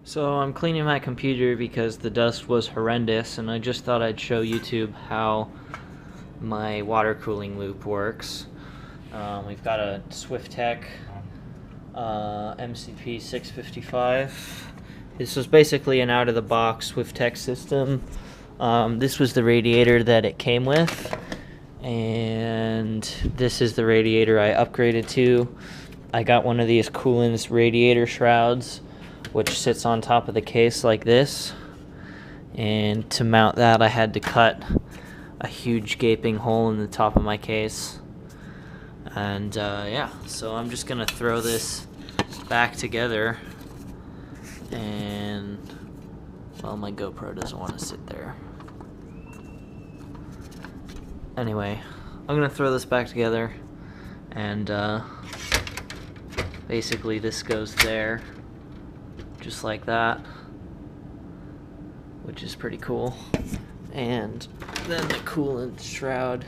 So I'm cleaning my computer because the dust was horrendous, and I just thought I'd show YouTube how my water cooling loop works. We've got a SwiftTech MCP 655. This was basically an out-of-the-box SwiftTech system. This was the radiator that it came with, and this is the radiator I upgraded to. I got one of these coolant radiator shrouds, which sits on top of the case like this, and to mount that I had to cut a huge gaping hole in the top of my case. And yeah, so I'm just gonna throw this back together, and well, my GoPro doesn't want to sit there. Anyway, I'm gonna throw this back together, and basically this goes there just like that, which is pretty cool. And then the coolant shroud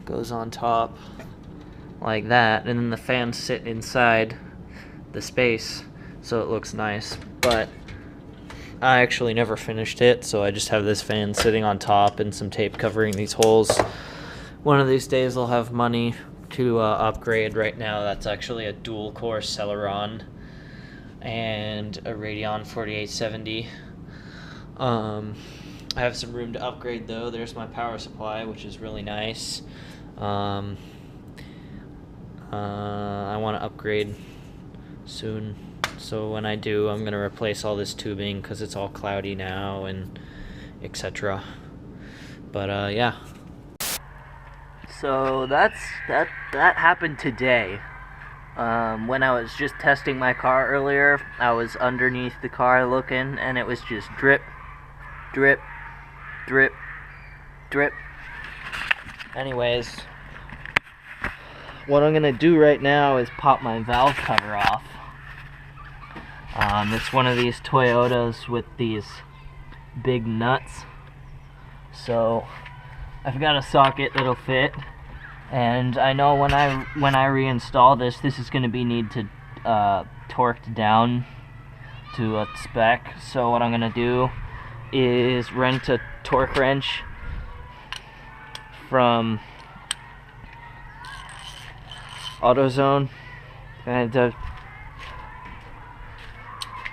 goes on top like that, and then the fans sit inside the space so it looks nice. But I actually never finished it, so I just have this fan sitting on top and some tape covering these holes. One of these days I'll have money to upgrade. Right now that's actually a dual core Celeron and a Radeon 4870. I have some room to upgrade though. There's my power supply, which is really nice. I want to upgrade soon, so when I do, I'm going to replace all this tubing because it's all cloudy now and etc. But yeah. So that happened today. When I was just testing my car earlier, I was underneath the car looking, and it was just drip, drip, drip, drip. Anyways, what I'm gonna do right now is pop my valve cover off. It's one of these Toyotas with these big nuts. So I've got a socket that'll fit. And I know when I reinstall this is going to be torqued down to a spec. So what I'm going to do is rent a torque wrench from AutoZone. And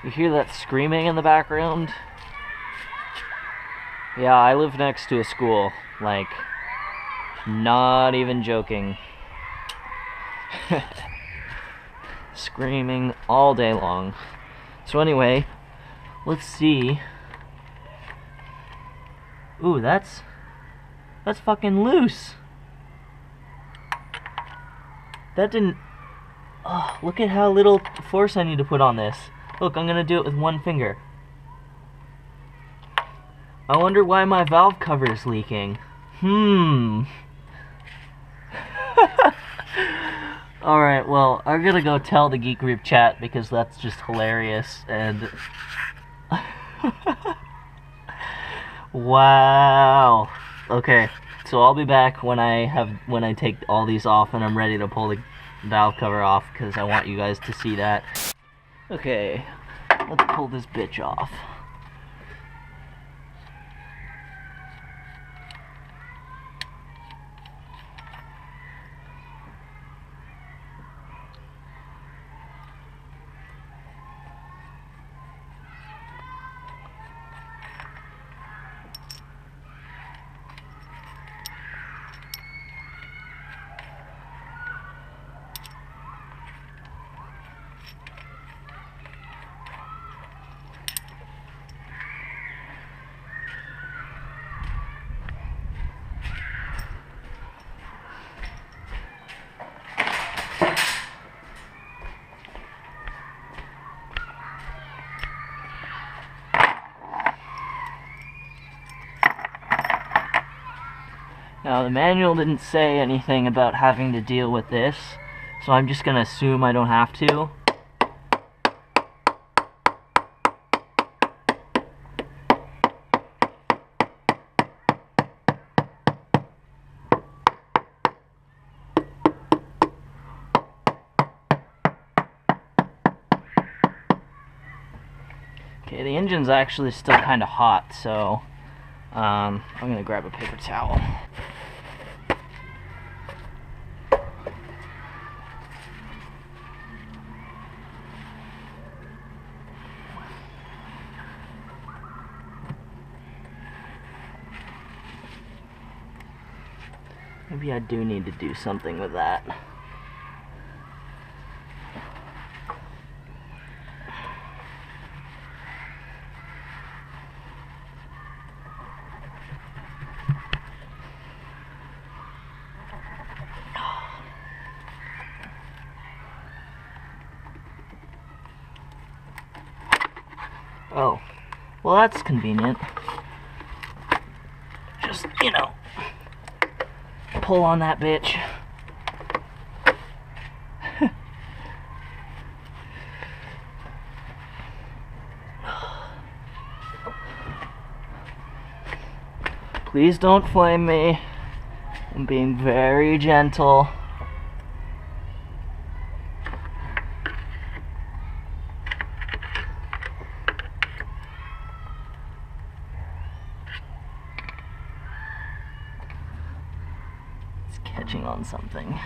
you hear that screaming in the background? Yeah, I live next to a school. Like, not even joking. Screaming all day long. So anyway, let's see. Ooh, that's fucking loose. That didn't... Oh, look at how little force I need to put on this. Look, I'm gonna do it with one finger. I wonder why my valve cover is leaking. Alright, well, I'm gonna go tell the Geek Group chat because that's just hilarious, and... Wow. Okay, so I'll be back when I take all these off and I'm ready to pull the valve cover off, because I want you guys to see that. Okay, let's pull this bitch off. Now, the manual didn't say anything about having to deal with this, so I'm just gonna assume I don't have to. Okay, the engine's actually still kind of hot, so I'm gonna grab a paper towel. Maybe I do need to do something with that. Oh, well that's convenient. Just, you know, pull on that bitch. Please don't flame me. I'm being very gentle. It's catching on something.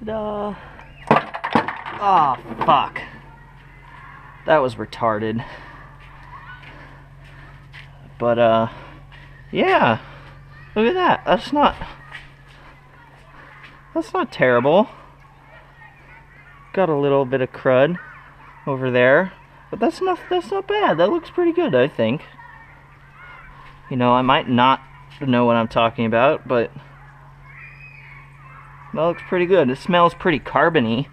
Ta-da! Oh, fuck. That was retarded. But, yeah. Look at that. That's not terrible. Got a little bit of crud over there. But that's not bad. That looks pretty good, I think. You know, I might not know what I'm talking about, but that looks pretty good. It smells pretty carbony.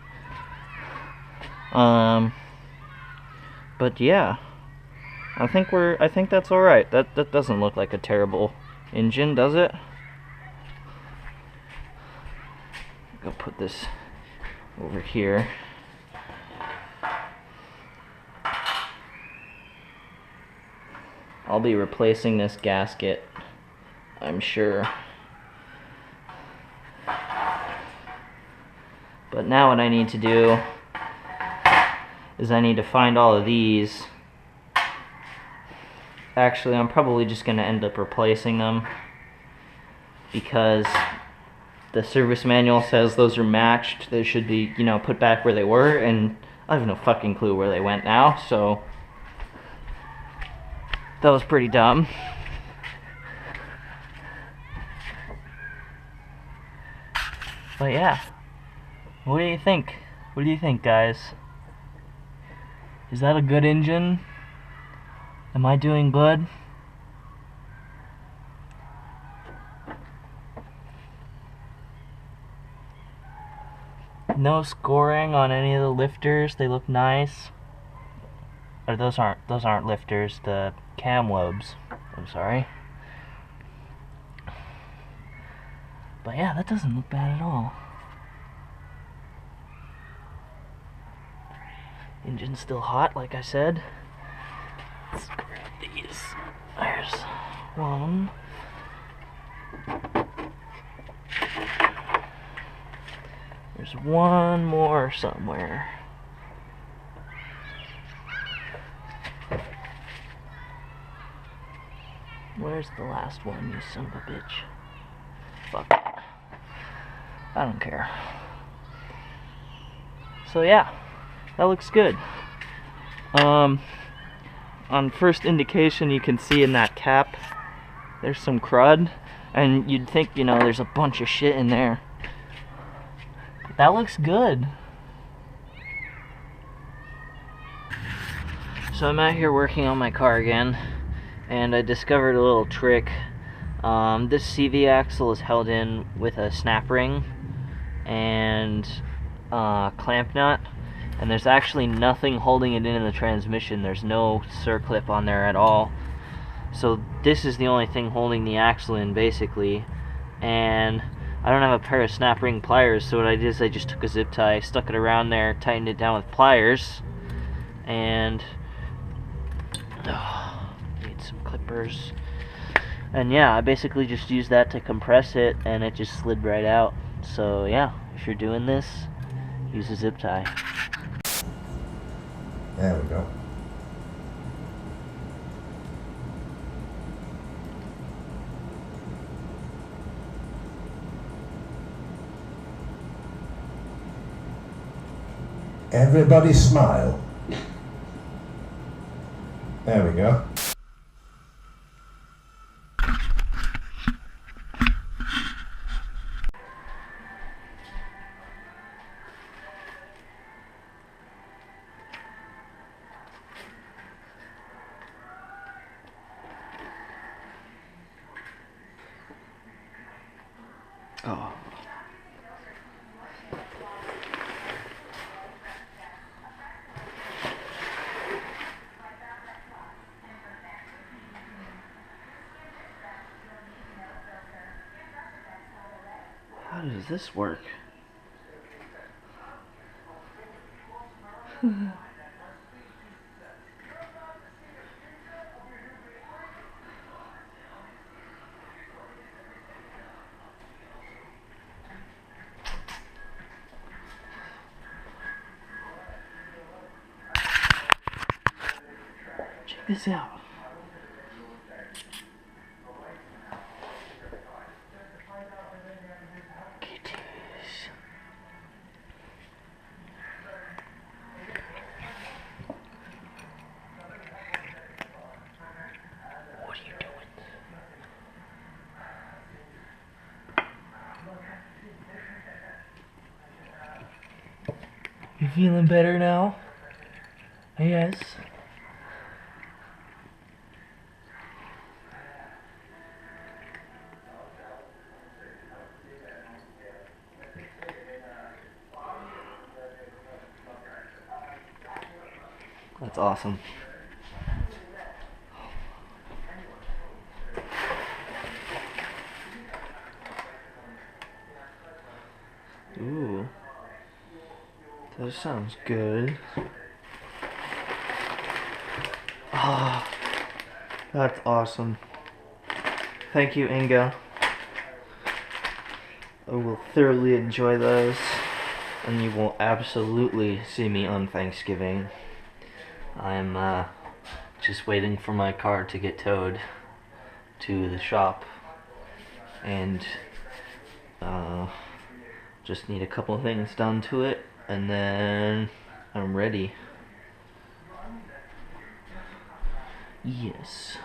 But yeah, I think that's all right. That doesn't look like a terrible engine, does it? Go put this over here. I'll be replacing this gasket, I'm sure. But now what I need to do is I need to find all of these. Actually, I'm probably just going to end up replacing them because the service manual says those are matched. They should be, you know, put back where they were, and I have no fucking clue where they went now, so that was pretty dumb. But yeah, what do you think? What do you think, guys? Is that a good engine? Am I doing good? No scoring on any of the lifters. They look nice. Or those aren't lifters, the cam lobes. I'm sorry. But yeah, that doesn't look bad at all. Engine's still hot, like I said. Let's grab these. There's one. There's one more somewhere. Where's the last one, you son of a bitch? Fuck it. I don't care. So yeah, that looks good. On first indication, you can see in that cap, there's some crud, and you'd think, you know, there's a bunch of shit in there. That looks good. So I'm out here working on my car again, and I discovered a little trick. This CV axle is held in with a snap ring and clamp nut, and there's actually nothing holding it in the transmission. There's no circlip on there at all. So this is the only thing holding the axle in, basically. And I don't have a pair of snap ring pliers, so what I did is I just took a zip tie, stuck it around there, tightened it down with pliers, and need some clippers. And yeah, I basically just used that to compress it, and it just slid right out. So yeah, if you're doing this, use a zip tie. There we go. Everybody smile. There we go. Oh. How does this work? Check this out. What are you doing? You feeling better now? Yes. That's awesome. Ooh. That sounds good. Ah, that's awesome. Thank you, Inga. I will thoroughly enjoy those, and you will absolutely see me on Thanksgiving. I'm just waiting for my car to get towed to the shop, and just need a couple things done to it, and then I'm ready. Yes.